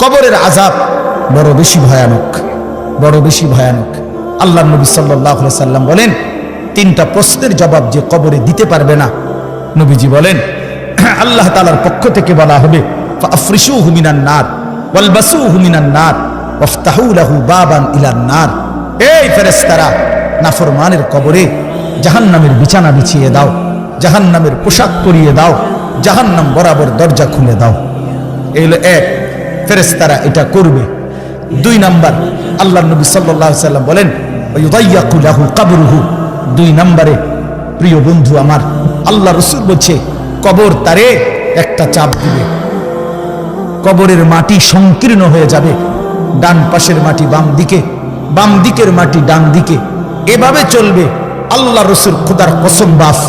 কবরের আযাব বড় বেশি ভয়ানক, বড় বেশি ভয়ানক। আল্লাহর নবী সাল্লাল্লাহু আলাইহি সাল্লাম বলেন, তিনটা প্রশ্নের জবাব যে কবরে দিতে পারবে না, নবীজি বলেন আল্লাহ তাআলার পক্ষ থেকে বলা হবে, ফাআফরিশুহু মিনান নার ওয়ালবাসুহু মিনান নার ওয়াফতাহু লাহু বাবান ইলান নার। এই ফেরেশতারা, নাফরমানের কবরে জাহান্নামের বিছানা বিছিয়ে দাও, জাহান্নামের পোশাক পরিয়ে দাও, জাহান্নাম বরাবর দরজা খুলে দাও। এই হলো এক, ফেরেশতারা এটা করবে। দুই নাম্বার, আল্লাহর নবী সাল্লাল্লাহু আলাইহি সাল্লাম বলেন, ওয়ায়ুদাইয়াকু লাহু কবরুহু। দুই নম্বরে, প্রিয় বন্ধু আমার, আল্লাহ রাসূল বলছে কবর তারে একটা চাপ দিবে, কবরের মাটি সংকীর্ণ হয়ে যাবে, ডান পাশের মাটি বাম দিকে, বাম দিকের মাটি ডান দিকে, এভাবে চলবে। আল্লাহ রাসূল খোদার কসম বাফ,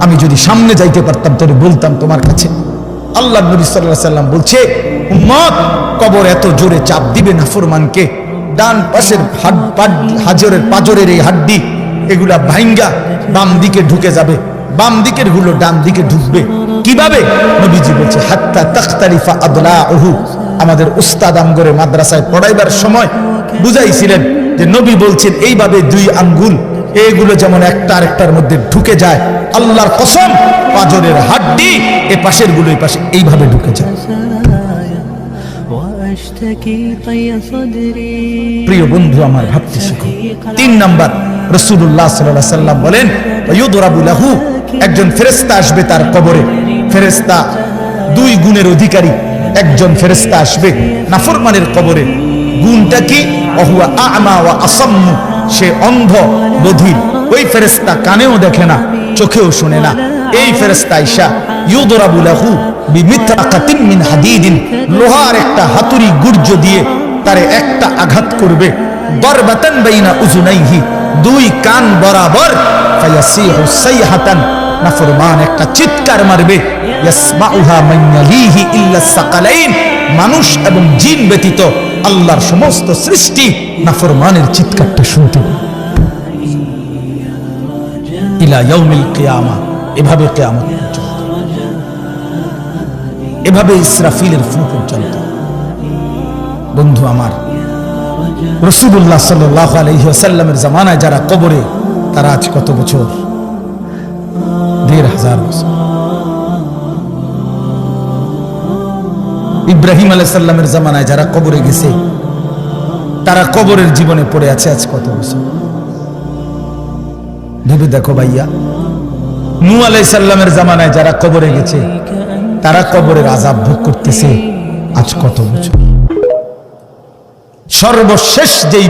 আমি যদি সামনে যাইতে পারতাম তাহলে বলতাম তোমার কাছে। আল্লাহ নবী সাল্লাল্লাহু আলাইহি সাল্লাম বলছে, উম্মত, কবর এত জোরে চাপ দিবে নাফরমানকে, ডান পাশের হাজরের পাজরের এই হাড্ডি এগুলা ভাঙ্গা বাম দিকে ঢুকে যাবে, বাম দিকের গুলো ডান দিকে ঢুকবে। কিভাবে? নবীজি বলছে, হাত্তা তাখতালিফা আদলাউহু। আমাদের উস্তাদ আমগরে মাদ্রাসায় পড়াইবার সময় বুঝাইছিলেন যে নবী বলছেন এইভাবে দুই আঙ্গুল এগুলো যেমন একটা আরেকটার মধ্যে ঢুকে যায়। আল্লাহর কসম, পাজরের হাড্ডি এ পাশের গুলো এই পাশে এইভাবে ঢুকে যায়। প্রিয় বন্ধু আমার, ভাবতে শিখো। তিন নাম্বার, রাসূলুল্লাহ সাল্লাল্লাহু আলাইহি সাল্লাম বলেন, ওয়ায়ুদরাবু লাহু। একজন ফেরেশতা আসবে তার কবরে। ফেরেশতা দুই গুণের অধিকারী। একজন ফেরেশতা আসবে নাফরমানের কবরে। গুণটা কি? ওহুয়া আ'মা ওয়া আসাম্মু। সে অন্ধ বধির। ওই ফেরেশতা কানেও দেখে না, চোখেও শুনে না। এই ফেরেশতা আইসা ইউদরাবু লাহু বিমিতরাকাতিন মিন হাদিদিন। লোহার একটা হাতুড়ি গুর্জ দিয়ে তারে একটা আঘাত করবে। দরবাতান বাইনা উযুনাইহি। দুই কান বরাবর। ফায়াসিহু সাইহাতান। নাফরমান একটা চিৎকার মারবে। ইয়াসমাউহা মান ইয়ালিহি ইল্লা সাকালাইন। মানুষ এবং জিন ব্যতীত আল্লাহর সমস্ত সৃষ্টি নাফরমানের চিৎকারটা শুনতে পাবে। ইলা ইয়াউমিল কিয়ামা। এভাবে কিয়ামত পর্যন্ত, এভাবে ইসরাফিলের ফু পর্যন্ত। বন্ধু আমার, রাসূলুল্লাহ সাল্লাল্লাহু আলাইহি ওয়াসাল্লামের জামানায় যারা কবরে, তারা আজ কত বছর? ১৫০০ বছর। ইব্রাহিম আলাইহিস সালামের জামানায় যারা কবরে গেছে, তারা কবরের জীবনে পড়ে আছে আজ কত বছর? ভেবে দেখো ভাইয়া। নূহ আলাইহিস সালামের জামানায় যারা কবরে গেছে, তারা কবরের আযাব ভোগ করতেছে আজ কত বছর? সর্বশেষ যেই